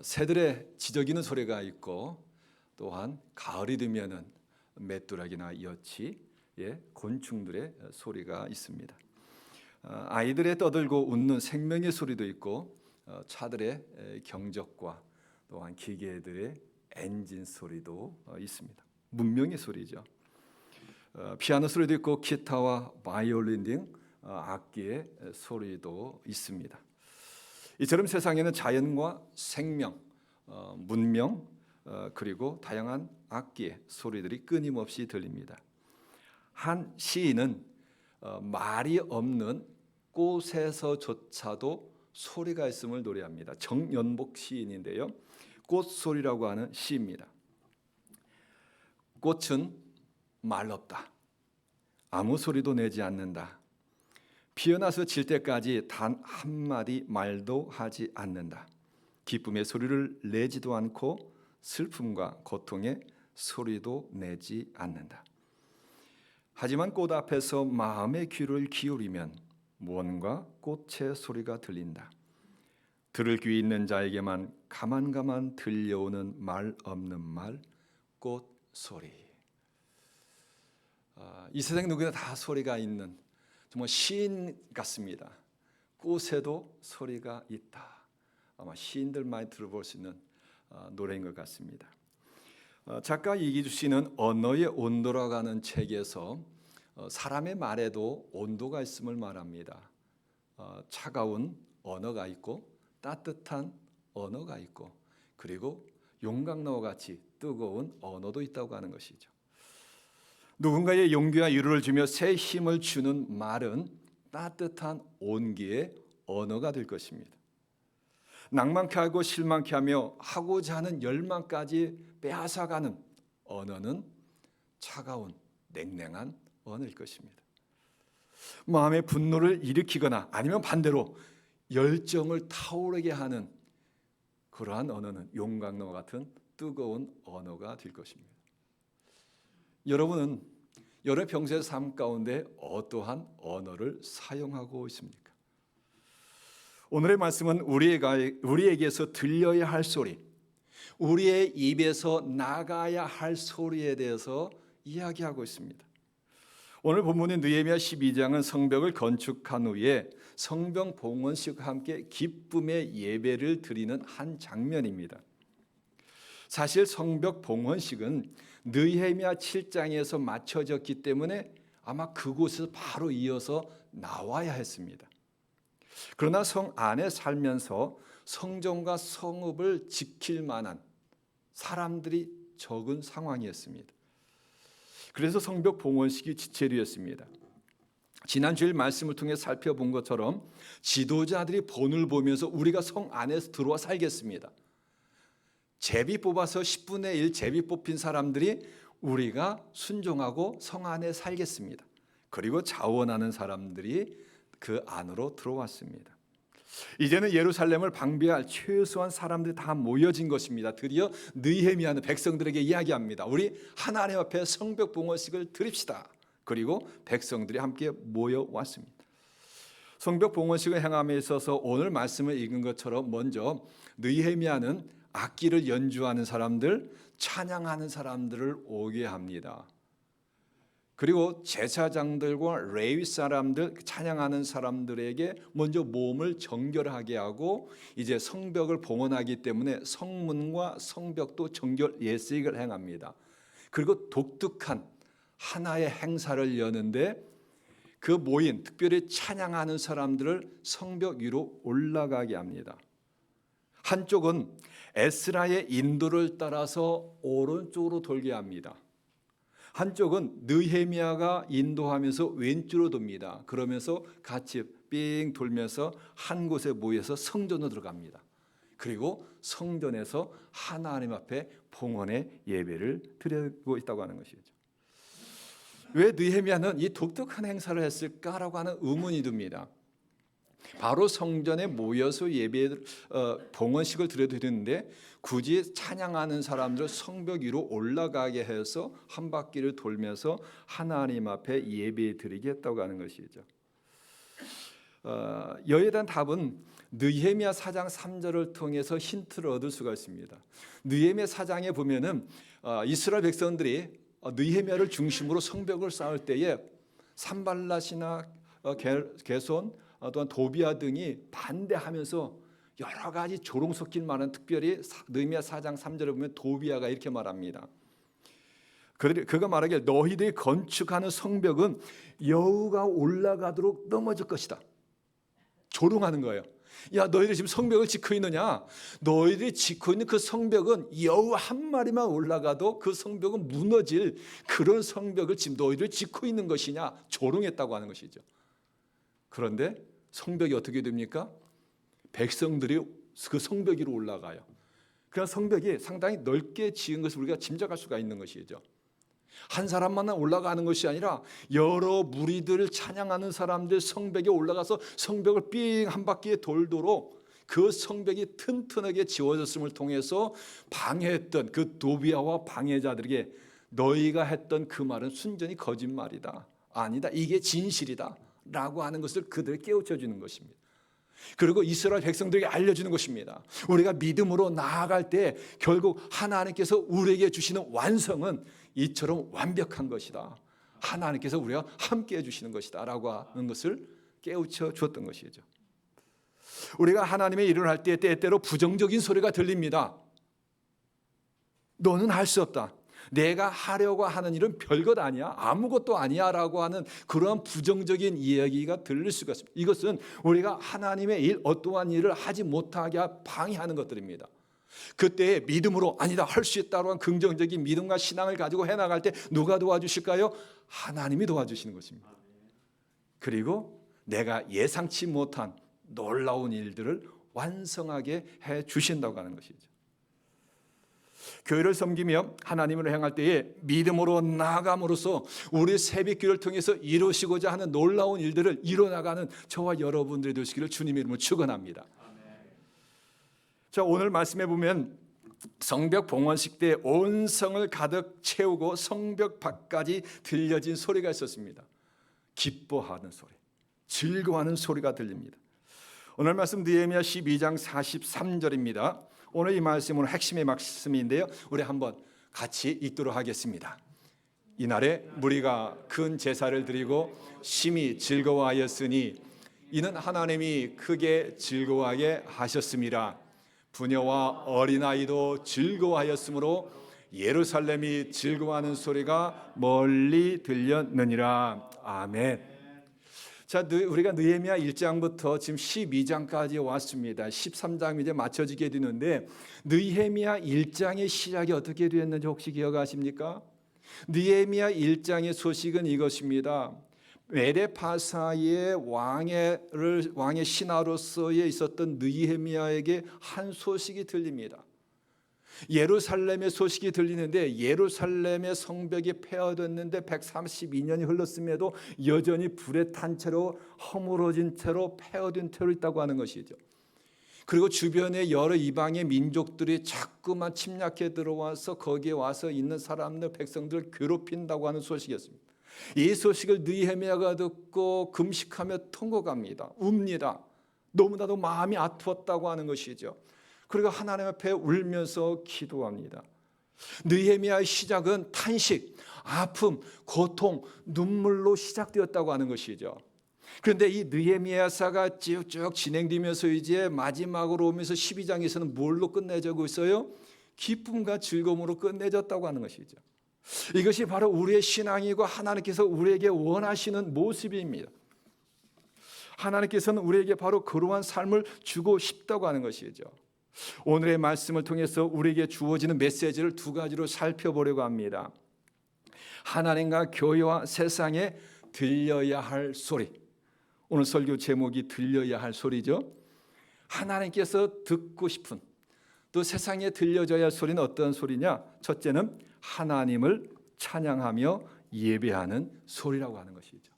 새들의 지저귀는 소리가 있고, 또한 가을이 되면은 메뚜라기나 여치, 곤충들의 소리가 있습니다. 아이들의 떠들고 웃는 생명의 소리도 있고, 차들의 경적과 또한 기계들의 엔진 소리도 있습니다. 문명의 소리죠. 피아노 소리도 있고 기타와 바이올린 등 악기의 소리도 있습니다. 이처럼 세상에는 자연과 생명, 문명, 그리고 다양한 악기의 소리들이 끊임없이 들립니다. 한 시인은 말이 없는 꽃에서조차도 소리가 있음을 노래합니다. 정연복 시인인데요, 꽃소리라고 하는 시입니다. 꽃은 말 없다. 아무 소리도 내지 않는다. 피어나서 질 때까지 단 한마디 말도 하지 않는다. 기쁨의 소리를 내지도 않고 슬픔과 고통의 소리도 내지 않는다. 하지만 꽃 앞에서 마음의 귀를 기울이면 무언가 꽃의 소리가 들린다. 들을 귀 있는 자에게만 가만가만 들려오는 말 없는 말, 꽃소리. 이 세상 누구나 다 소리가 있는 정말 시인 같습니다. 꽃에도 소리가 있다. 아마 시인들만 들어볼 수 있는 노래인 것 같습니다. 작가 이기주 씨는 언어의 온도라고 하는 책에서 사람의 말에도 온도가 있음을 말합니다. 차가운 언어가 있고 따뜻한 언어가 있고, 그리고 용광로와 같이 뜨거운 언어도 있다고 하는 것이죠. 누군가의 용기와 위로를 주며 새 힘을 주는 말은 따뜻한 온기의 언어가 될 것입니다. 낭만케 하고 실망케 하며 하고자 하는 열망까지 빼앗아가는 언어는 차가운 냉랭한 언어일 것입니다. 마음의 분노를 일으키거나 아니면 반대로 열정을 타오르게 하는 그러한 언어는 용광로와 같은 뜨거운 언어가 될 것입니다. 여러분은 여러 평소의 삶 가운데 어떠한 언어를 사용하고 있습니까? 오늘의 말씀은 우리에게서 들려야 할 소리, 우리의 입에서 나가야 할 소리에 대해서 이야기하고 있습니다. 오늘 본문인 느헤미야 12장은 성벽을 건축한 후에 성벽 봉헌식과 함께 기쁨의 예배를 드리는 한 장면입니다. 사실 성벽 봉헌식은 느헤미야 7장에서 마쳐졌기 때문에 아마 그곳에서 바로 이어서 나와야 했습니다. 그러나 성 안에 살면서 성전과 성읍을 지킬 만한 사람들이 적은 상황이었습니다. 그래서 성벽 봉헌식이 지체되었습니다. 지난 주일 말씀을 통해 살펴본 것처럼 지도자들이 본을 보면서 우리가 성 안에서 들어와 살겠습니다. 제비 뽑아서 10분의 1 제비 뽑힌 사람들이 우리가 순종하고 성 안에 살겠습니다. 그리고 자원하는 사람들이 그 안으로 들어왔습니다. 이제는 예루살렘을 방비할 최소한 사람들이 다 모여진 것입니다. 드디어 느헤미야는 백성들에게 이야기합니다. 우리 하나님 앞에 성벽 봉헌식을 드립시다. 그리고 백성들이 함께 모여왔습니다. 성벽 봉헌식을 행함에 있어서 오늘 말씀을 읽은 것처럼 먼저 느헤미야는 악기를 연주하는 사람들, 찬양하는 사람들을 오게 합니다. 그리고 제사장들과 레위 사람들, 찬양하는 사람들에게 먼저 몸을 정결하게 하고 이제 성벽을 봉헌하기 때문에 성문과 성벽도 정결 예식을 행합니다. 그리고 독특한 하나의 행사를 여는데 그 모인 특별히 찬양하는 사람들을 성벽 위로 올라가게 합니다. 한쪽은 에스라의 인도를 따라서 오른쪽으로 돌게 합니다. 한쪽은 느헤미야가 인도하면서 왼쪽으로 돕니다. 그러면서 같이 삥 돌면서 한 곳에 모여서 성전으로 들어갑니다. 그리고 성전에서 하나님 앞에 봉헌의 예배를 드리고 있다고 하는 것이죠. 왜 느헤미야는 이 독특한 행사를 했을까라고 하는 의문이 듭니다. 바로 성전에 모여서 봉헌식을 드리는데 굳이 찬양하는 사람들 성벽 위로 올라가게 해서 한 바퀴를 돌면서 하나님 앞에 예배 드리겠다고 하는 것이죠. 여기에 대한 답은 느헤미야 4장 3절을 통해서 힌트를 얻을 수가 있습니다. 느헤미야 4장에 보면은 이스라엘 백성들이 느헤미야를 중심으로 성벽을 쌓을 때에 산발랏이나 게손 또한 도비아 등이 반대하면서 여러 가지 조롱 섞일 만한, 특별히 느헤미야 4장 3절에 보면 도비아가 이렇게 말합니다. 그가 말하기를 너희들이 건축하는 성벽은 여우가 올라가도록 넘어질 것이다. 조롱하는 거예요. 야, 너희들이 지금 성벽을 짓고 있느냐? 너희들이 짓고 있는 그 성벽은 여우 한 마리만 올라가도 그 성벽은 무너질 그런 성벽을 지금 너희들이 짓고 있는 것이냐? 조롱했다고 하는 것이죠. 그런데 성벽이 어떻게 됩니까? 백성들이 그 성벽 위로 올라가요. 그러나 성벽이 상당히 넓게 지은 것을 우리가 짐작할 수가 있는 것이죠. 한 사람만 올라가는 것이 아니라 여러 무리들을 찬양하는 사람들 성벽에 올라가서 성벽을 삥 한 바퀴 돌도록 그 성벽이 튼튼하게 지어졌음을 통해서 방해했던 그 도비아와 방해자들에게 너희가 했던 그 말은 순전히 거짓말이다, 아니다, 이게 진실이다 라고 하는 것을 그들 깨우쳐 주는 것입니다. 그리고 이스라엘 백성들에게 알려주는 것입니다. 우리가 믿음으로 나아갈 때 결국 하나님께서 우리에게 주시는 완성은 이처럼 완벽한 것이다, 하나님께서 우리와 함께 해주시는 것이다 라고 하는 것을 깨우쳐 주었던 것이죠. 우리가 하나님의 일을 할 때 때때로 부정적인 소리가 들립니다. 너는 할 수 없다, 내가 하려고 하는 일은 별것 아니야, 아무것도 아니야 라고 하는 그러한 부정적인 이야기가 들릴 수가 있습니다. 이것은 우리가 하나님의 일, 어떠한 일을 하지 못하게 방해하는 것들입니다. 그때 믿음으로 아니다, 할 수 있다고 하는 긍정적인 믿음과 신앙을 가지고 해나갈 때 누가 도와주실까요? 하나님이 도와주시는 것입니다. 그리고 내가 예상치 못한 놀라운 일들을 완성하게 해주신다고 하는 것이죠. 교회를 섬기며 하나님을 행할 때에 믿음으로 나아감으로써 우리 새벽기를 통해서 이루시고자 하는 놀라운 일들을 이뤄나가는 저와 여러분들이 되시기를 주님의 이름으로 축원합니다. 자, 오늘 말씀해 보면 성벽 봉헌식 때 온 성을 가득 채우고 성벽 밖까지 들려진 소리가 있었습니다. 기뻐하는 소리, 즐거워하는 소리가 들립니다. 오늘 말씀 느헤미야 12장 43절입니다. 오늘 이 말씀은 핵심의 말씀인데요, 우리 한번 같이 읽도록 하겠습니다. 이날에 무리가 큰 제사를 드리고 심히 즐거워하였으니 이는 하나님이 크게 즐거워하게 하셨음이라. 부녀와 어린아이도 즐거워하였으므로 예루살렘이 즐거워하는 소리가 멀리 들렸느니라. 아멘. 자, 우리가 느헤미야 1장부터 지금 12장까지 왔습니다. 13장 이제 맞춰지게 되는데 느헤미야 1장의 시작이 어떻게 되었는지 혹시 기억하십니까? 느헤미야 1장의 소식은 이것입니다. 메레파사의 왕의 신하로서에 있었던 느헤미야에게 한 소식이 들립니다. 예루살렘의 소식이 들리는데 예루살렘의 성벽이 폐허됐는데 132년이 흘렀음에도 여전히 불에 탄 채로 허물어진 채로 폐허된 채로 있다고 하는 것이죠. 그리고 주변에 여러 이방의 민족들이 자꾸만 침략해 들어와서 거기에 와서 있는 사람들, 백성들을 괴롭힌다고 하는 소식이었습니다. 이 소식을 느헤미야가 듣고 금식하며 통곡합니다. 웁니다. 너무나도 마음이 아투었다고 하는 것이죠. 그리고 하나님 앞에 울면서 기도합니다. 느헤미야의 시작은 탄식, 아픔, 고통, 눈물로 시작되었다고 하는 것이죠. 그런데 이 느헤미야사가 쭉 진행되면서 이제 마지막으로 오면서 12장에서는 뭘로 끝내자고 있어요? 기쁨과 즐거움으로 끝내졌다고 하는 것이죠. 이것이 바로 우리의 신앙이고 하나님께서 우리에게 원하시는 모습입니다. 하나님께서는 우리에게 바로 그러한 삶을 주고 싶다고 하는 것이죠. 오늘의 말씀을 통해서 우리에게 주어지는 메시지를 두 가지로 살펴보려고 합니다. 하나님과 교회와 세상에 들려야 할 소리. 오늘 설교 제목이 들려야 할 소리죠. 하나님께서 듣고 싶은, 또 세상에 들려져야 할 소리는 어떤 소리냐? 첫째는 하나님을 찬양하며 예배하는 소리라고 하는 것이죠.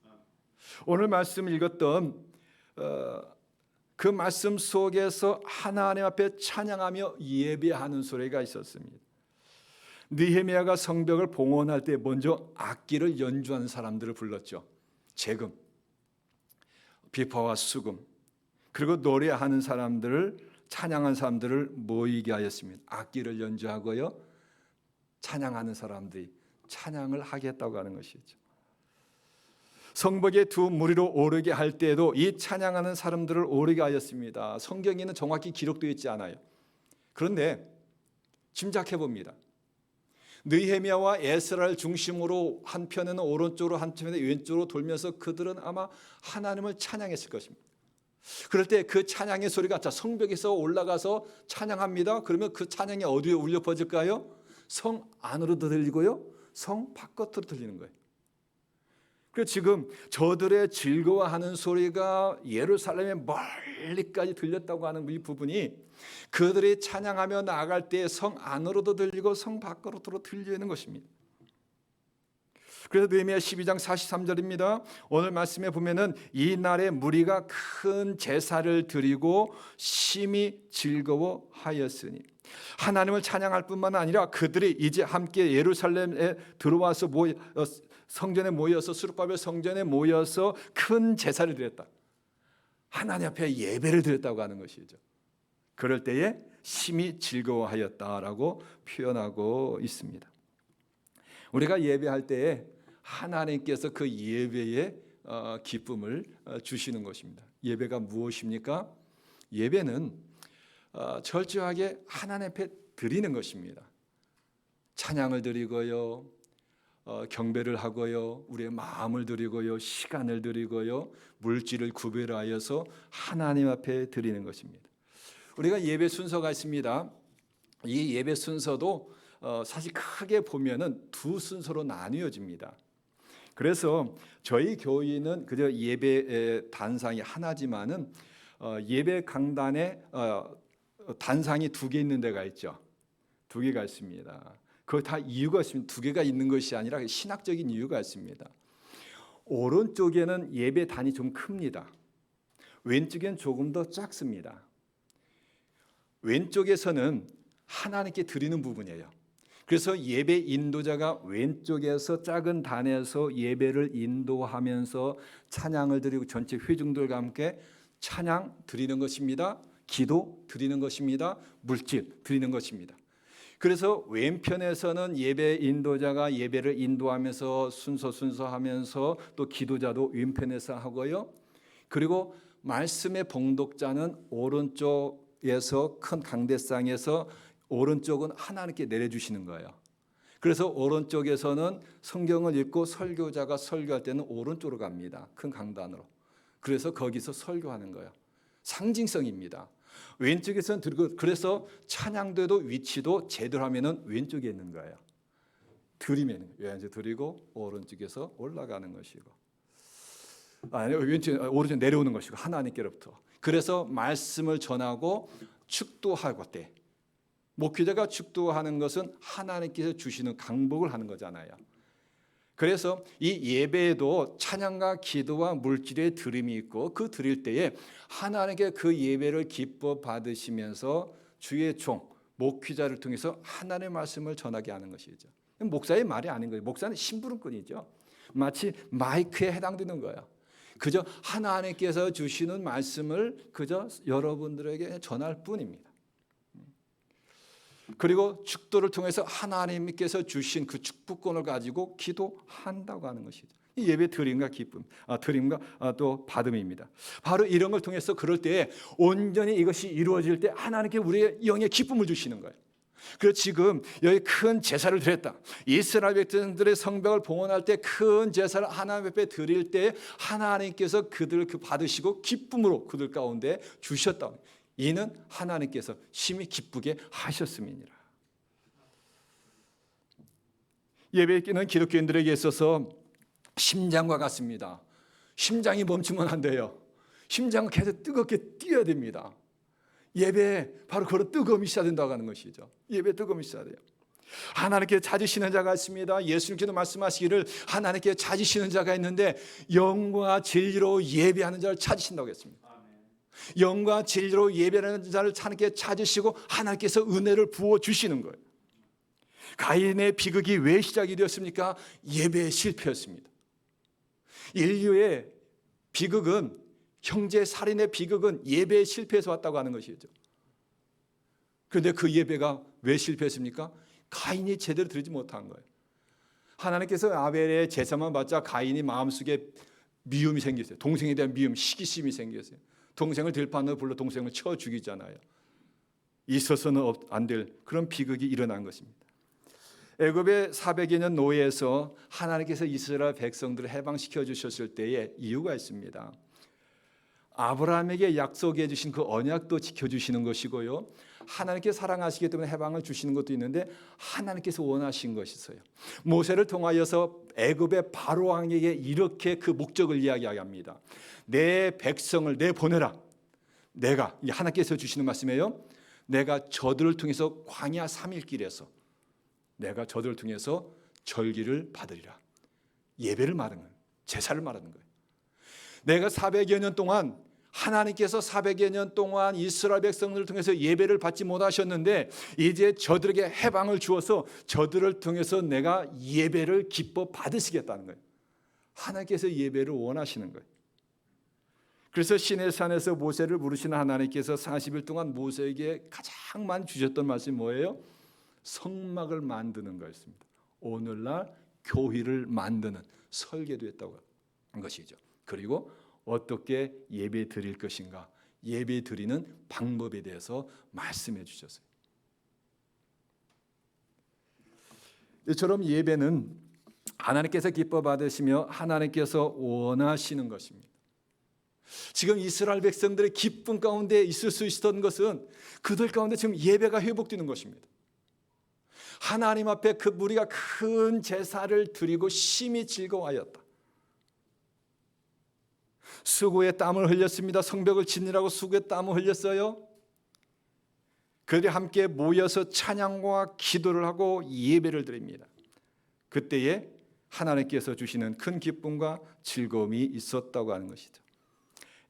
오늘 말씀 읽었던 그 말씀 속에서 하나님 앞에 찬양하며 예배하는 소리가 있었습니다. 느헤미야가 성벽을 봉헌할 때 먼저 악기를 연주하는 사람들을 불렀죠. 재금, 비파와 수금, 그리고 노래하는 사람들을, 찬양하는 사람들을 모이게 하였습니다. 악기를 연주하고요, 찬양하는 사람들이 찬양을 하겠다고 하는 것이죠. 성벽의 두 무리로 오르게 할 때에도 이 찬양하는 사람들을 오르게 하였습니다. 성경에는 정확히 기록되어 있지 않아요. 그런데 짐작해 봅니다. 느헤미야와 에스라를 중심으로 한편에는 오른쪽으로 한편에는 왼쪽으로 돌면서 그들은 아마 하나님을 찬양했을 것입니다. 그럴 때 그 찬양의 소리가, 자, 성벽에서 올라가서 찬양합니다. 그러면 그 찬양이 어디에 울려 퍼질까요? 성 안으로도 들리고요, 성 바깥으로 들리는 거예요. 그래서 지금 저들의 즐거워하는 소리가 예루살렘의 멀리까지 들렸다고 하는 이 부분이 그들이 찬양하며 나아갈 때 성 안으로도 들리고 성 밖으로도 들리는 것입니다. 그래서 느헤미야 12장 43절입니다. 오늘 말씀에 보면은 이 날에 무리가 큰 제사를 드리고 심히 즐거워하였으니, 하나님을 찬양할 뿐만 아니라 그들이 이제 함께 예루살렘에 들어와서 성전에 모여서, 스룹바벨 성전에 모여서 큰 제사를 드렸다. 하나님 앞에 예배를 드렸다고 하는 것이죠. 그럴 때에 심히 즐거워하였다라고 표현하고 있습니다. 우리가 예배할 때에 하나님께서 그 예배에 기쁨을 주시는 것입니다. 예배가 무엇입니까? 예배는 철저하게 하나님 앞에 드리는 것입니다. 찬양을 드리고요, 경배를 하고요, 우리의 마음을 드리고요, 시간을 드리고요, 물질을 구별하여서 하나님 앞에 드리는 것입니다. 우리가 예배 순서가 있습니다. 이 예배 순서도 사실 크게 보면은 두 순서로 나뉘어집니다. 그래서 저희 교회는 그저 예배 단상이 하나지만은 예배 강단에 단상이 두 개 있는 데가 있죠. 두 개가 있습니다. 그 다 이유가 있습니다. 두 개가 있는 것이 아니라 신학적인 이유가 있습니다. 오른쪽에는 예배단이 좀 큽니다. 왼쪽엔 조금 더 작습니다. 왼쪽에서는 하나님께 드리는 부분이에요. 그래서 예배 인도자가 왼쪽에서 작은 단에서 예배를 인도하면서 찬양을 드리고 전체 회중들과 함께 찬양 드리는 것입니다. 기도 드리는 것입니다. 물질 드리는 것입니다. 그래서 왼편에서는 예배 인도자가 예배를 인도하면서 순서하면서 또 기도자도 왼편에서 하고요. 그리고 말씀의 봉독자는 오른쪽에서 큰 강대상에서 오른쪽은 하나님께 내려주시는 거예요. 그래서 오른쪽에서는 성경을 읽고 설교자가 설교할 때는 오른쪽으로 갑니다. 큰 강단으로. 그래서 거기서 설교하는 거예요. 상징성입니다. 왼쪽에서는 드리고, 그래서 찬양대도 위치도 제대로 하면은 왼쪽에 있는 거예요. 드리면 왼쪽 드리고 오른쪽에서 올라가는 것이고, 오른쪽 내려오는 것이고 하나님께로부터. 그래서 말씀을 전하고 축도하고 때 목회자가 축도하는 것은 하나님께서 주시는 강복을 하는 거잖아요. 그래서 이 예배에도 찬양과 기도와 물질의 드림이 있고, 그 드릴 때에 하나님께 그 예배를 기뻐 받으시면서 주의 종 목회자를 통해서 하나님의 말씀을 전하게 하는 것이죠. 목사의 말이 아닌 거예요. 목사는 심부름꾼이죠. 마치 마이크에 해당되는 거예요. 그저 하나님께서 주시는 말씀을 그저 여러분들에게 전할 뿐입니다. 그리고 축도를 통해서 하나님께서 주신 그 축복권을 가지고 기도한다고 하는 것이죠. 이 예배 드림과 기쁨, 드림과 또 받음입니다. 바로 이런 걸 통해서 그럴 때 온전히 이것이 이루어질 때 하나님께 우리의 영의 기쁨을 주시는 거예요. 그래서 지금 여기 큰 제사를 드렸다. 이스라엘 백성들의 성벽을 봉헌할 때 큰 제사를 하나님 앞에 드릴 때 하나님께서 그들을 받으시고 기쁨으로 그들 가운데 주셨다. 이는 하나님께서 심히 기쁘게 하셨음이니라. 예배는 기독교인들에게 있어서 심장과 같습니다. 심장이 멈추면 안 돼요. 심장은 계속 뜨겁게 뛰어야 됩니다. 예배 바로 그런 뜨거움이 있어야 된다고 하는 것이죠. 예배 뜨거움이 있어야 돼요. 하나님께 찾으시는 자가 있습니다. 예수님께서 말씀하시기를 하나님께 찾으시는 자가 있는데 영과 진리로 예배하는 자를 찾으신다고 했습니다. 영과 진리로 예배하는 자를 하나님께 찾으시고 하나님께서 은혜를 부어주시는 거예요. 가인의 비극이 왜 시작이 되었습니까? 예배의 실패였습니다. 인류의 비극은 형제 살인의 비극은 예배에 실패해서 왔다고 하는 것이죠. 그런데 그 예배가 왜 실패했습니까? 가인이 제대로 드리지 못한 거예요. 하나님께서 아벨의 제사만 받자 가인이 마음속에 미움이 생겼어요. 동생에 대한 미움, 시기심이 생겼어요. 동생을 들판으로 불러 동생을 쳐 죽이잖아요. 있어서는 안 될 그런 비극이 일어난 것입니다. 애굽의 400여 년 노예에서 하나님께서 이스라엘 백성들을 해방시켜 주셨을 때에 이유가 있습니다. 아브라함에게 약속해 주신 그 언약도 지켜주시는 것이고요, 하나님께 사랑하시기 때문에 해방을 주시는 것도 있는데 하나님께서 원하신 것이 있어요. 모세를 통하여서 애굽의 바로 왕에게 이렇게 그 목적을 이야기합니다. 내 백성을 내보내라. 내가, 하나님께서 주시는 말씀이에요. 내가 저들을 통해서 광야 3일길에서 내가 저들을 통해서 절기를 받으리라. 예배를 말하는 거예요. 제사를 말하는 거예요. 내가 400여 년 동안, 하나님께서 400여 년 동안 이스라엘 백성들을 통해서 예배를 받지 못하셨는데 이제 저들에게 해방을 주어서 저들을 통해서 내가 예배를 기뻐 받으시겠다는 거예요. 하나님께서 예배를 원하시는 거예요. 그래서 시내산에서 모세를 부르시는 하나님께서 40일 동안 모세에게 가장 많이 주셨던 말씀이 뭐예요? 성막을 만드는 거였습니다. 오늘날 교회를 만드는 설계도 했다고 한 것이죠. 그리고 어떻게 예배 드릴 것인가, 예배 드리는 방법에 대해서 말씀해 주셨어요. 이처럼 예배는 하나님께서 기뻐 받으시며 하나님께서 원하시는 것입니다. 지금 이스라엘 백성들의 기쁨 가운데 있을 수 있었던 것은 그들 가운데 지금 예배가 회복되는 것입니다. 하나님 앞에 그 무리가 큰 제사를 드리고 심히 즐거워하였다. 수고의 땀을 흘렸습니다. 성벽을 짓느라고 수고의 땀을 흘렸어요. 그들이 함께 모여서 찬양과 기도를 하고 예배를 드립니다. 그때에 하나님께서 주시는 큰 기쁨과 즐거움이 있었다고 하는 것이죠.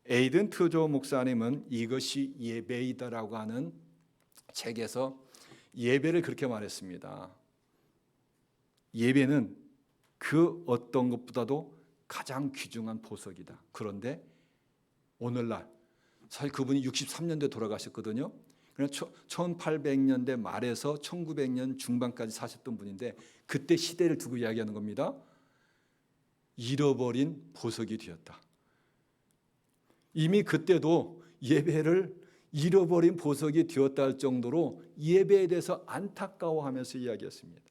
에이든 트조 목사님은 이것이 예배이다라고 하는 책에서 예배를 그렇게 말했습니다. 예배는 그 어떤 것보다도 가장 귀중한 보석이다. 그런데 오늘날, 사실 그분이 63년도에 돌아가셨거든요. 1800년대 말에서 1900년 중반까지 사셨던 분인데 그때 시대를 두고 이야기하는 겁니다. 잃어버린 보석이 되었다. 이미 그때도 예배를 잃어버린 보석이 되었다 할 정도로 예배에 대해서 안타까워하면서 이야기했습니다.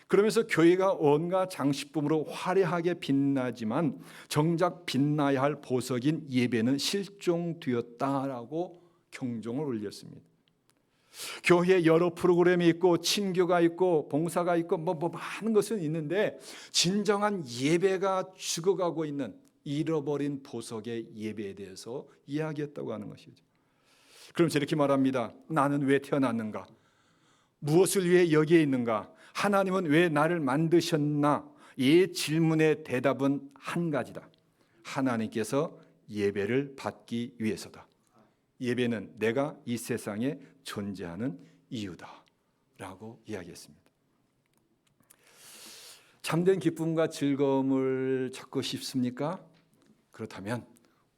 그러면서 교회가 온갖 장식품으로 화려하게 빛나지만 정작 빛나야 할 보석인 예배는 실종되었다라고 경종을 울렸습니다. 교회에 여러 프로그램이 있고 친교가 있고 봉사가 있고 뭐 많은 것은 있는데 진정한 예배가 죽어가고 있는 잃어버린 보석의 예배에 대해서 이야기했다고 하는 것이죠. 그럼 이렇게 말합니다. 나는 왜 태어났는가? 무엇을 위해 여기에 있는가? 하나님은 왜 나를 만드셨나? 이 질문의 대답은 한 가지다. 하나님께서 예배를 받기 위해서다. 예배는 내가 이 세상에 존재하는 이유다 라고 이야기했습니다. 참된 기쁨과 즐거움을 찾고 싶습니까? 그렇다면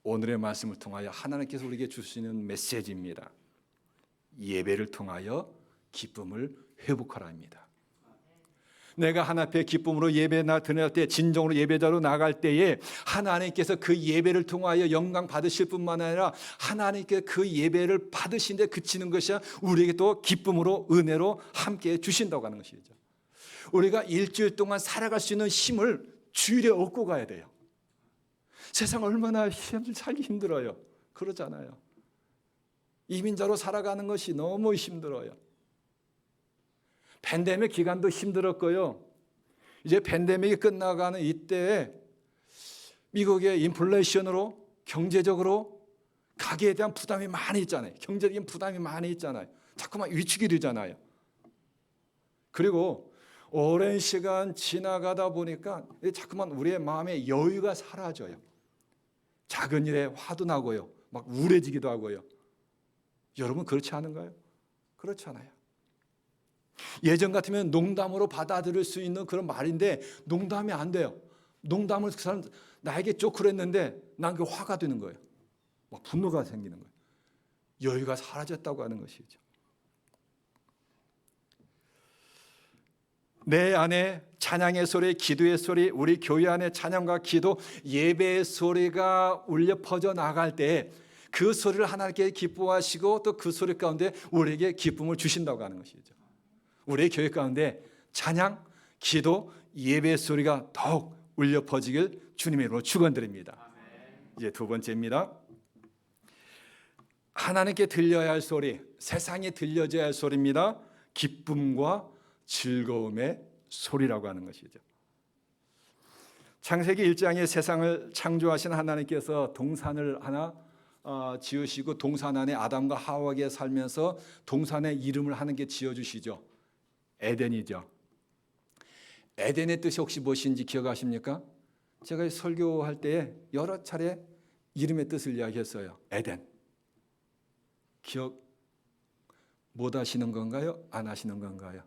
오늘의 말씀을 통하여 하나님께서 우리에게 주시는 메시지입니다. 예배를 통하여 기쁨을 회복하라입니다. 내가 하나님 앞에 기쁨으로 예배 드릴 때, 진정으로 예배자로 나갈 때에 하나님께서 그 예배를 통하여 영광 받으실 뿐만 아니라 하나님께 그 예배를 받으신 데 그치는 것이 우리에게 또 기쁨으로 은혜로 함께 주신다고 하는 것이죠. 우리가 일주일 동안 살아갈 수 있는 힘을 주일에 얻고 가야 돼요. 세상 얼마나 살기 힘들어요. 그러잖아요. 이민자로 살아가는 것이 너무 힘들어요. 팬데믹 기간도 힘들었고요. 이제 팬데믹이 끝나가는 이때에 미국의 인플레이션으로 경제적으로 가계에 대한 부담이 많이 있잖아요. 경제적인 부담이 많이 있잖아요. 자꾸만 위축이 되잖아요. 그리고 오랜 시간 지나가다 보니까 자꾸만 우리의 마음에 여유가 사라져요. 작은 일에 화도 나고요. 막 우울해지기도 하고요. 여러분 그렇지 않은가요? 그렇지 않아요. 예전 같으면 농담으로 받아들일 수 있는 그런 말인데 농담이 안 돼요. 농담을 그 사람 나에게 쪼크를 했는데 난 그 화가 되는 거예요. 막 분노가 생기는 거예요. 여유가 사라졌다고 하는 것이죠. 내 안에 찬양의 소리, 기도의 소리, 우리 교회 안에 찬양과 기도, 예배의 소리가 울려 퍼져 나갈 때 그 소리를 하나님께 기뻐하시고 또 그 소리 가운데 우리에게 기쁨을 주신다고 하는 것이죠. 우리의 교회 가운데 찬양, 기도, 예배의 소리가 더욱 울려 퍼지길 주님의 이름으로 축원드립니다. 이제 두 번째입니다. 하나님께 들려야 할 소리, 세상에 들려져야 할 소리입니다. 기쁨과 즐거움의 소리라고 하는 것이죠. 창세기 1장에 세상을 창조하신 하나님께서 동산을 하나 지으시고 동산 안에 아담과 하와에게 살면서 동산의 이름을 하나님께 지어주시죠. 에덴이죠. 에덴의 뜻이 혹시 무엇인지 기억하십니까? 제가 설교할 때에 여러 차례 이름의 뜻을 이야기했어요. 에덴. 기억 못 하시는 건가요? 안 하시는 건가요?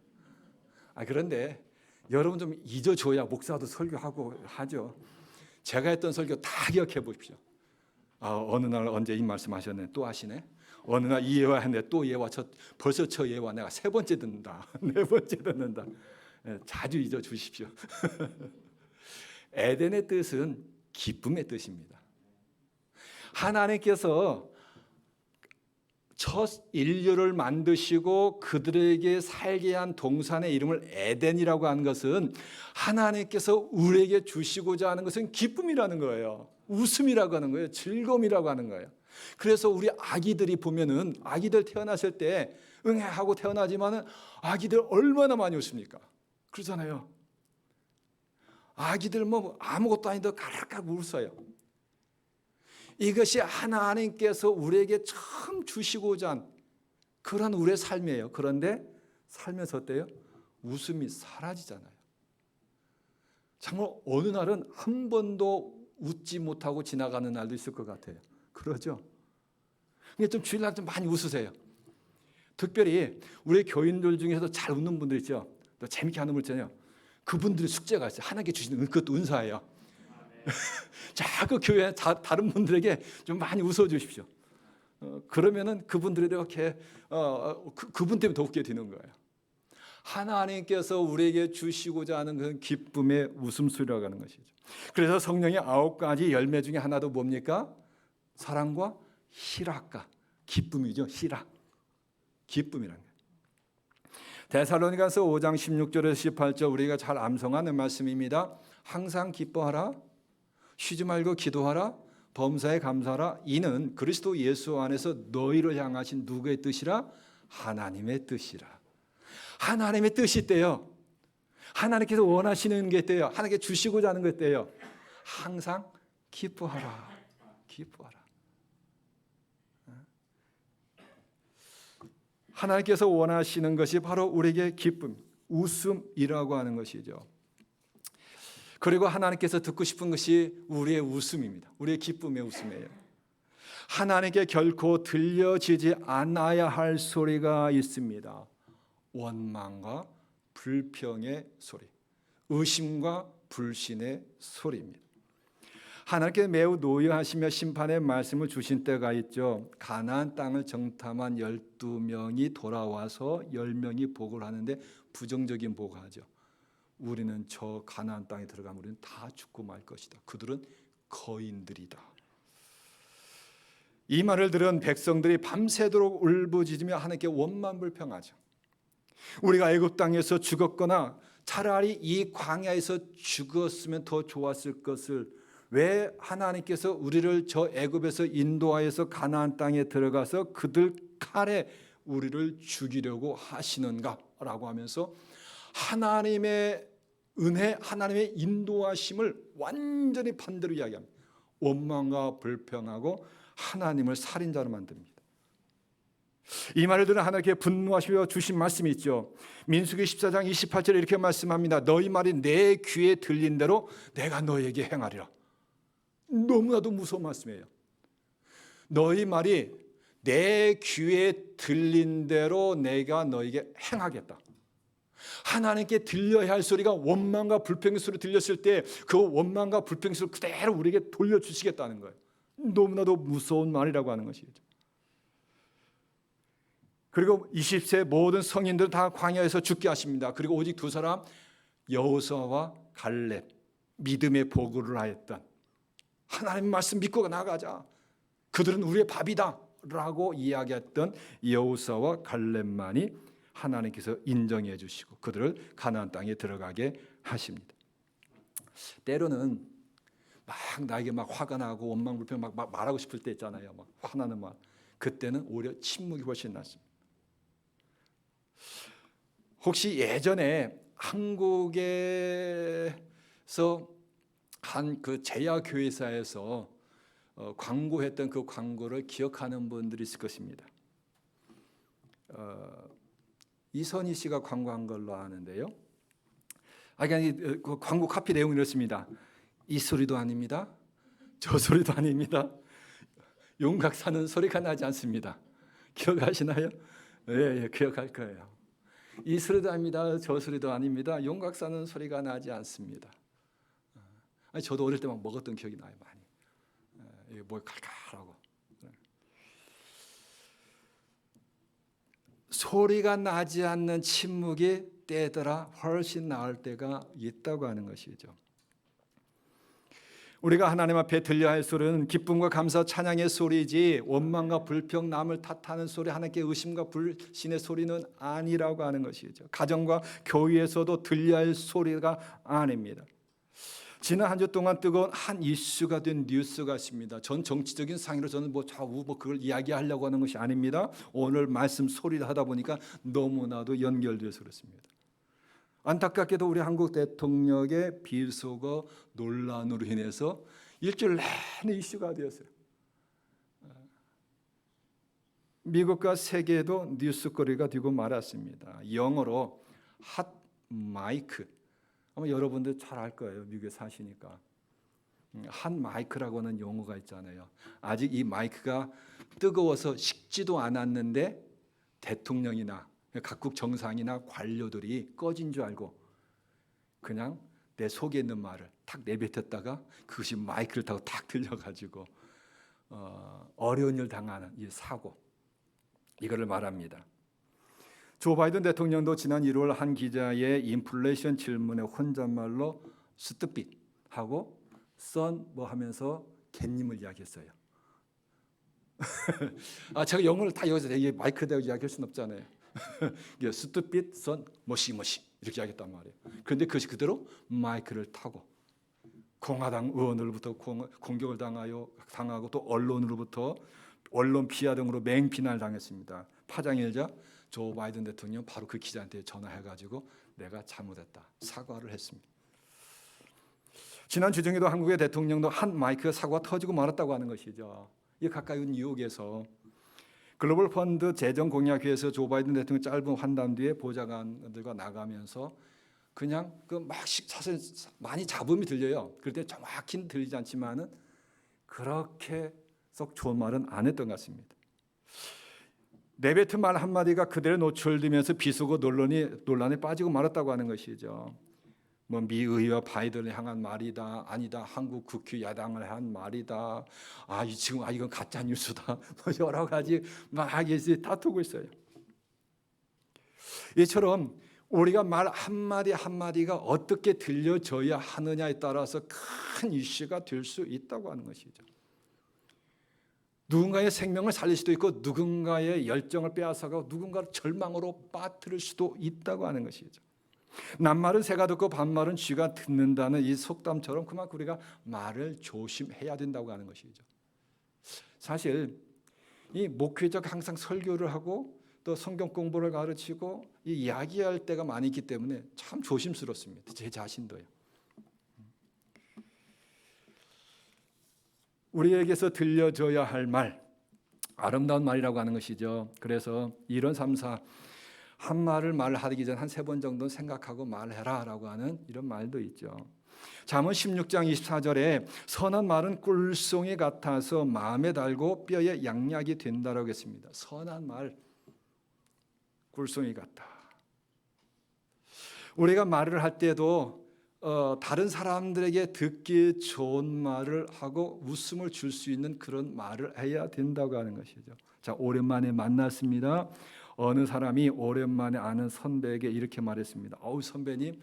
그런데 여러분 좀 잊어줘야 목사도 설교하고 하죠. 제가 했던 설교 다 기억해 보십시오. 어느 날 언제 이 말씀하셨네. 또 하시네. 어느 날 이 예화 했네. 또 예화. 벌써 저 예화 내가 세 번째 듣는다. 네 번째 듣는다. 자주 잊어주십시오. 에덴의 뜻은 기쁨의 뜻입니다. 하나님께서 첫 인류를 만드시고 그들에게 살게 한 동산의 이름을 에덴이라고 하는 것은 하나님께서 우리에게 주시고자 하는 것은 기쁨이라는 거예요. 웃음이라고 하는 거예요. 즐거움이라고 하는 거예요. 그래서 우리 아기들이 보면은 아기들 태어났을 때 응애하고 태어나지만은 아기들 얼마나 많이 웃습니까? 그러잖아요. 아기들 뭐 아무것도 아닌데 까르르 웃어요. 이것이 하나님께서 우리에게 처음 주시고자 한 그런 우리의 삶이에요. 그런데 살면서 어때요? 웃음이 사라지잖아요. 정말 어느 날은 한 번도 웃지 못하고 지나가는 날도 있을 것 같아요. 그러죠? 그러니까 좀 주일날 좀 많이 웃으세요. 특별히 우리 교인들 중에서 잘 웃는 분들 있죠. 또 재밌게 하는 분 있잖아요. 그분들의 숙제가 있어요. 하나님께 주시는 그것도 은사예요. 자꾸 교회 다른 분들에게 좀 많이 웃어주십시오. 그러면은 그분들이 이렇게 그분 때문에 더 웃게 되는 거예요. 하나님께서 우리에게 주시고자 하는 그 기쁨의 웃음소리라고 하는 것이죠. 그래서 성령의 9가지 열매 중에 하나도 뭡니까? 사랑과 희락과 기쁨이죠. 희락, 기쁨이라는 거예요. 데살로니가서 5장 16절에서 18절 우리가 잘 암송하는 말씀입니다. 항상 기뻐하라, 쉬지 말고 기도하라, 범사에 감사하라. 이는 그리스도 예수 안에서 너희를 향하신 누구의 뜻이라? 하나님의 뜻이라. 하나님의 뜻이 있대요. 하나님께서 원하시는 게 있대요. 하나님께 주시고자 하는 게 있대요. 항상 기뻐하라. 기뻐하라. 하나님께서 원하시는 것이 바로 우리에게 기쁨, 웃음이라고 하는 것이죠. 그리고 하나님께서 듣고 싶은 것이 우리의 웃음입니다. 우리의 기쁨의 웃음이에요. 하나님께 결코 들려지지 않아야 할 소리가 있습니다. 원망과 불평의 소리, 의심과 불신의 소리입니다. 하나님께 매우 노여하시며 심판의 말씀을 주신 때가 있죠. 가나안 땅을 정탐한 12명이 돌아와서 10명이 복을 하는데 부정적인 복을 하죠. 우리는 저 가나안 땅에 들어가면 우리는 다 죽고 말 것이다. 그들은 거인들이다. 이 말을 들은 백성들이 밤새도록 울부짖으며 하나님께 원망불평하죠. 우리가 애굽 땅에서 죽었거나 차라리 이 광야에서 죽었으면 더 좋았을 것을 왜 하나님께서 우리를 저 애굽에서 인도하여서 가나안 땅에 들어가서 그들 칼에 우리를 죽이려고 하시는가라고 하면서 하나님의 은혜, 하나님의 인도하심을 완전히 반대로 이야기합니다. 원망과 불평하고 하나님을 살인자로 만듭니다. 이 말을 들은 하나님께 분노하시며 주신 말씀이 있죠. 민수기 14장 28절에 이렇게 말씀합니다. 너희 말이 내 귀에 들린 대로 내가 너에게 행하리라. 너무나도 무서운 말씀이에요. 너희 말이 내 귀에 들린 대로 내가 너에게 행하겠다. 하나님께 들려야 할 소리가 원망과 불평의 소리 들렸을 때 그 원망과 불평의 소리 그대로 우리에게 돌려주시겠다는 거예요. 너무나도 무서운 말이라고 하는 것이죠. 그리고 20세 모든 성인들은 다 광야에서 죽게 하십니다. 그리고 오직 두 사람 여호수아와 갈렙 믿음의 보고를 하였던 하나님 말씀 믿고 나가자. 그들은 우리의 밥이다 라고 이야기했던 여호수아와 갈렙만이 하나님께서 인정해 주시고 그들을 가나안 땅에 들어가게 하십니다. 때로는 막 나에게 막 화가 나고 원망 불평 막 말하고 싶을 때 있잖아요. 막 화나는 말. 그때는 오히려 침묵이 훨씬 낫습니다. 혹시 예전에 한국에서 한 그 제야 교회사에서 광고했던 그 광고를 기억하는 분들이 있을 것입니다. 이선희 씨가 광고한 걸로 아는데요. 그 광고 카피 내용이 이렇습니다. 이 소리도 아닙니다. 저 소리도 아닙니다. 용각 사는 소리가 나지 않습니다. 기억하시나요? 예, 기억할 거예요. 이 소리도 아닙니다. 저 소리도 아닙니다. 용각 사는 소리가 나지 않습니다. 저도 어릴 때 막 먹었던 기억이 나요, 많이. 이게 뭐 칼칼하고. 소리가 나지 않는 침묵이 때더라 훨씬 나을 때가 있다고 하는 것이죠. 우리가 하나님 앞에 들려야 할 소리는 기쁨과 감사 찬양의 소리지 원망과 불평 남을 탓하는 소리 하나님께 의심과 불신의 소리는 아니라고 하는 것이죠. 가정과 교회에서도 들려야 할 소리가 아닙니다. 지난 한 주 동안 뜨거운 한 이슈가 된 뉴스가 있습니다. 전 정치적인 상의로 저는 좌우 그걸 이야기하려고 하는 것이 아닙니다. 오늘 말씀 소리를 하다 보니까 너무나도 연결돼서 그렇습니다. 안타깝게도 우리 한국 대통령의 비속어 논란으로 인해서 일주일 내내 이슈가 되었어요. 미국과 세계에도 뉴스거리가 되고 말았습니다. 영어로 핫 마이크. 아마 여러분들 잘 알 거예요. 미국에 사시니까. 핫 마이크라고 하는 용어가 있잖아요. 아직 이 마이크가 뜨거워서 식지도 않았는데 대통령이나 각국 정상이나 관료들이 꺼진 줄 알고 그냥 내 속에 있는 말을 탁 내뱉었다가 그것이 마이크를 타고 탁 들려가지고 어려운 일 당하는 이 사고, 이거를 말합니다. 조 바이든 대통령도 지난 1월 한 기자의 인플레이션 질문에 혼잣말로 스트핏 하고 썬 뭐 하면서 갯님을 이야기했어요. 제가 영어를 다 여기서 마이크 대고 이야기할 수는 없잖아요. 스트핏 썬 머시 이렇게 이야기했단 말이에요. 그런데 그것이 그대로 마이크를 타고 공화당 의원으로부터 공격을 당하고 또 언론으로부터 언론 비하 등으로 맹비난을 당했습니다. 파장이 일자 조 바이든 대통령 바로 그 기자한테 전화해가지고 내가 잘못했다 사과를 했습니다. 지난 주중에도 한국의 대통령도 한 마이크 사고가 터지고 말았다고 하는 것이죠. 이 가까운 뉴욕에서 글로벌 펀드 재정 공약회에서 조 바이든 대통령 짧은 환담 뒤에 보좌관들과 나가면서 그냥 사실 많이 잡음이 들려요. 그럴 때 정확히는 들리지 않지만은 그렇게 썩 좋은 말은 안 했던 것 같습니다. 내뱉은 말 한마디가 그대로 노출되면서 비속어 논란에 빠지고 말았다고 하는 것이죠. 미 의회와 바이든을 향한 말이다, 아니다, 한국 국회 야당을 한 말이다, 이건 가짜 뉴스다, 여러 가지 막 다투고 있어요. 이처럼 우리가 말 한마디 한마디가 어떻게 들려져야 하느냐에 따라서 큰 이슈가 될 수 있다고 하는 것이죠. 누군가의 생명을 살릴 수도 있고 누군가의 열정을 빼앗아가고 누군가를 절망으로 빠뜨릴 수도 있다고 하는 것이죠. 낱말은 새가 듣고 반말은 쥐가 듣는다는 이 속담처럼 그만큼 우리가 말을 조심해야 된다고 하는 것이죠. 사실 이 목회자가 항상 설교를 하고 또 성경 공부를 가르치고 이야기할 때가 많이 있기 때문에 참 조심스럽습니다. 제 자신도요. 우리에게서 들려줘야 할 말, 아름다운 말이라고 하는 것이죠. 그래서 이런 3, 4 한 말을 말하기 전 한 3번 정도 생각하고 말해라라고 하는 이런 말도 있죠. 잠언 16장 24절에 선한 말은 꿀송이 같아서 마음에 달고 뼈에 양약이 된다라고 했습니다. 선한 말, 꿀송이 같다. 우리가 말을 할 때도 다른 사람들에게 듣기 좋은 말을 하고 웃음을 줄 수 있는 그런 말을 해야 된다고 하는 것이죠. 자, 오랜만에 만났습니다. 어느 사람이 오랜만에 아는 선배에게 이렇게 말했습니다. 어우, 선배님,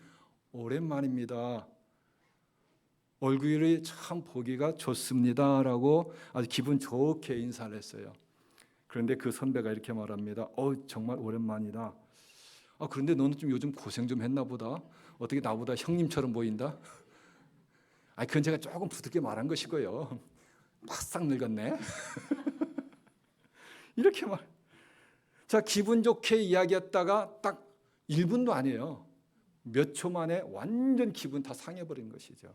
오랜만입니다. 얼굴이 참 보기가 좋습니다라고 아주 기분 좋게 인사를 했어요. 그런데 그 선배가 이렇게 말합니다. 정말 오랜만이다. 그런데 너는 좀 요즘 고생 좀 했나 보다. 어떻게 나보다 형님처럼 보인다? 그건 제가 조금 부드럽게 말한 것이고요. 바싹 늙었네. 이렇게 말. 자, 기분 좋게 이야기했다가 딱 1분도 아니에요. 몇 초 만에 완전 기분 다 상해버린 것이죠.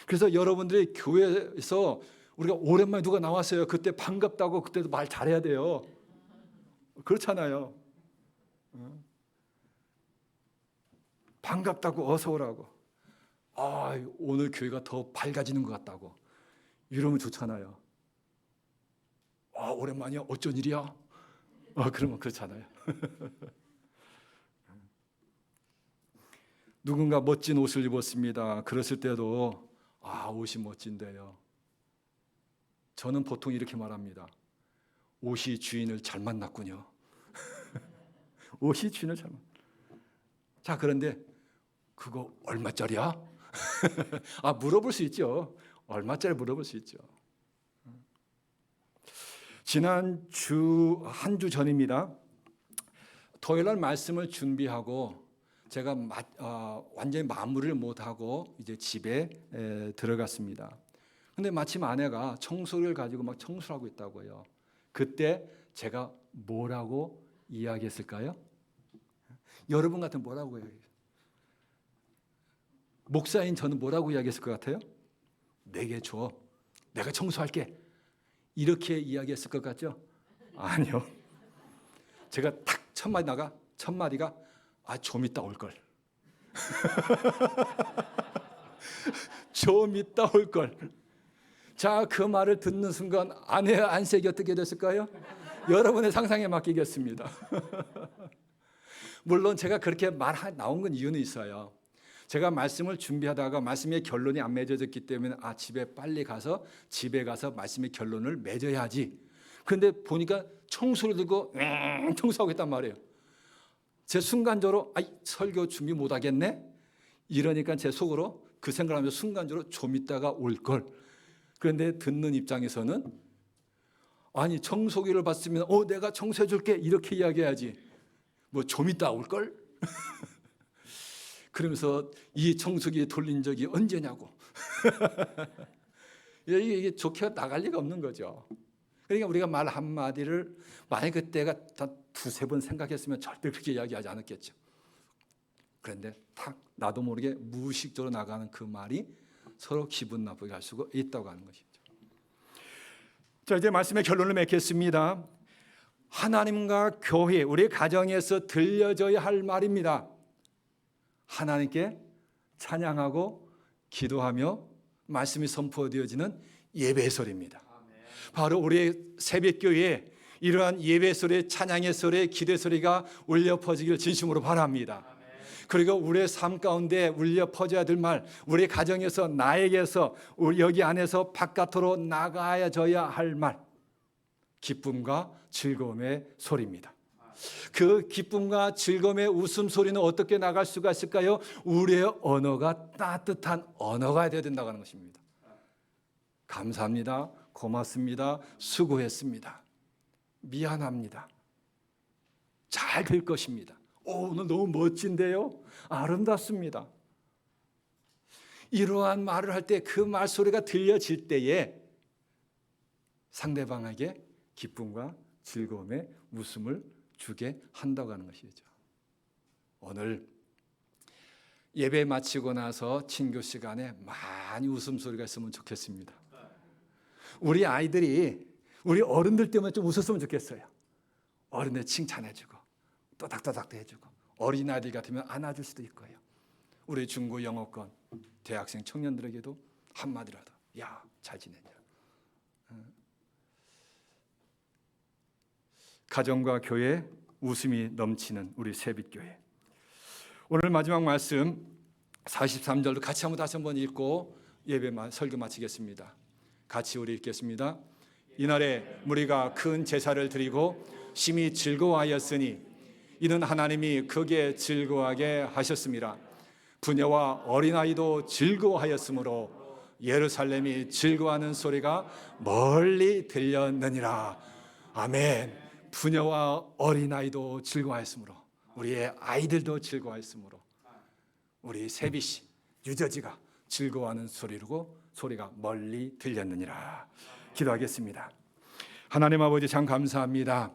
그래서 여러분들이 교회에서 우리가 오랜만에 누가 나왔어요. 그때 반갑다고 그때도 말 잘해야 돼요. 그렇잖아요. 반갑다고 어서 오라고. 오늘 교회가 더 밝아지는 것 같다고. 이러면 좋잖아요. 오랜만이야. 어쩐 일이야? 그러면 그렇잖아요. 누군가 멋진 옷을 입었습니다. 그랬을 때도 옷이 멋진데요. 저는 보통 이렇게 말합니다. 옷이 주인을 잘 만났군요. 옷이 주인을 잘 만났군요. 자, 그런데 그거 얼마짜리야? 물어볼 수 있죠. 얼마짜리 물어볼 수 있죠. 지난 한 주 전입니다. 토요일 날 말씀을 준비하고 제가 완전히 마무리를 못하고 이제 집에 들어갔습니다. 근데 마침 아내가 청소기를 가지고 막 청소를 하고 있다고요. 그때 제가 뭐라고 이야기했을까요? 여러분 같은 뭐라고 이야기했어요? 목사인 저는 뭐라고 이야기했을 것 같아요? 내게 줘. 내가 청소할게. 이렇게 이야기했을 것 같죠? 아니요. 제가 탁 첫 마디가 좀 이따 올걸. 좀 이따 올걸. 자, 그 말을 듣는 순간 아내의 안색이 어떻게 됐을까요? 여러분의 상상에 맡기겠습니다. 물론 제가 그렇게 나온 건 이유는 있어요. 제가 말씀을 준비하다가 말씀의 결론이 안 맺어졌기 때문에 집에 빨리 가서 말씀의 결론을 맺어야지. 그런데 보니까 청소를 들고 청소하고 있단 말이에요. 제 순간적으로 설교 준비 못하겠네? 이러니까 제 속으로 그 생각을 하면서 순간적으로 좀 있다가 올걸. 그런데 듣는 입장에서는 청소기를 봤으면 내가 청소해 줄게 이렇게 이야기해야지. 좀 이따 올걸? 그러면서 이 청소기 돌린 적이 언제냐고. 이게 좋게 나갈 리가 없는 거죠. 그러니까 우리가 말 한마디를 만약 그때가 두세 번 생각했으면 절대 그렇게 이야기하지 않았겠죠. 그런데 탁 나도 모르게 무의식적으로 나가는 그 말이 서로 기분 나쁘게 할 수가 있다고 하는 것이죠. 자, 이제 말씀의 결론을 맺겠습니다. 하나님과 교회, 우리 가정에서 들려져야 할 말입니다. 하나님께 찬양하고 기도하며 말씀이 선포되어지는 예배설입니다. 바로 우리 새벽교회에 이러한 예배설의 찬양의 설의 기대 소리가 울려 퍼지기를 진심으로 바랍니다. 그리고 우리의 삶 가운데 울려 퍼져야 될 말, 우리 가정에서 나에게서 우리 여기 안에서 바깥으로 나가져야 할 말, 기쁨과 즐거움의 소리입니다. 그 기쁨과 즐거움의 웃음소리는 어떻게 나갈 수가 있을까요? 우리의 언어가 따뜻한 언어가 되어야 된다고 하는 것입니다. 감사합니다. 고맙습니다. 수고했습니다. 미안합니다. 잘 될 것입니다. 오늘 너무 멋진데요? 아름답습니다. 이러한 말을 할 때 그 말소리가 들려질 때에 상대방에게 기쁨과 즐거움의 웃음을 주게 한다고 하는 것이죠. 오늘 예배 마치고 나서 친교 시간에 많이 웃음소리가 있으면 좋겠습니다. 우리 아이들이 우리 어른들 때문에 좀 웃었으면 좋겠어요. 어른들 칭찬해주고 또닥또닥도 해주고 어린아이들 같으면 안아줄 수도 있고요. 우리 중고 영어권 대학생 청년들에게도 한마디라도 야, 잘 지냈냐. 가정과 교회 웃음이 넘치는 우리 새빛교회. 오늘 마지막 말씀 43절도 같이 다시 한번 읽고 예배 설교 마치겠습니다. 같이 우리 읽겠습니다. 이날에 무리가 큰 제사를 드리고 심히 즐거워하였으니 이는 하나님이 크게 즐거워하게 하셨습니다. 부녀와 어린아이도 즐거워하였으므로 예루살렘이 즐거워하는 소리가 멀리 들렸느니라. 아멘. 부녀와 어린아이도 즐거워하였으므로, 우리의 아이들도 즐거워하였으므로, 우리 세비씨, 유저지가 즐거워하는 소리가 멀리 들렸느니라. 기도하겠습니다. 하나님 아버지, 참 감사합니다.